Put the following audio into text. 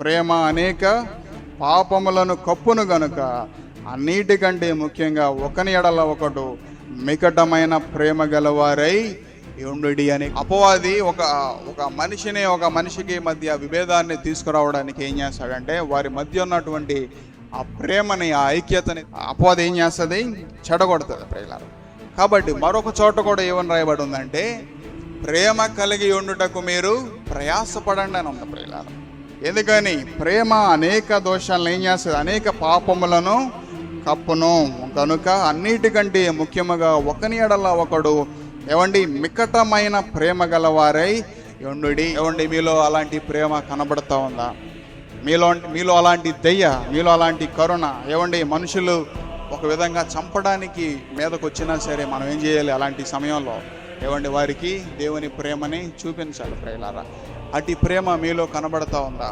ప్రేమ అనేక పాపములను కప్పును గనుక అన్నిటికంటే ముఖ్యంగా ఒకని ఎడల ఒకడు మికటమైన ప్రేమ గలవారై ఉండుడి అని అపవాది ఒక మనిషికి మధ్య విభేదాన్ని తీసుకురావడానికి ఏం చేస్తాడంటే వారి మధ్య ఉన్నటువంటి ఆ ప్రేమని, ఆ ఐక్యతని అపవాది ఏం చేస్తుంది? చెడగొడుతుంది ప్రియులారా. కాబట్టి మరొక చోట కూడా ఏమని రాయబడి ఉందంటే, ప్రేమ కలిగి ఉండుటకు మీరు ప్రయాసపడండి అని ఉంది ప్రియులారా. ఎందుకని? ప్రేమ అనేక దోషాలను ఏం చేస్తుంది? అనేక పాపములను కప్పును కనుక అన్నిటికంటే ముఖ్యముగా ఒకని ఎడల ఒకడు మికటమైన ప్రేమ గలవారై ఉండుడి. మీలో అలాంటి ప్రేమ కనబడతా ఉందా? మీలో అలాంటి దయ, మీలో అలాంటి కరుణ, మనుషులు ఒక విధంగా చంపడానికి మీదకు వచ్చినా సరే మనం ఏం చేయాలి? అలాంటి సమయంలో వారికి దేవుని ప్రేమని చూపించాలి ప్రియులారా. అటు ప్రేమ మీలో కనబడతా ఉందా?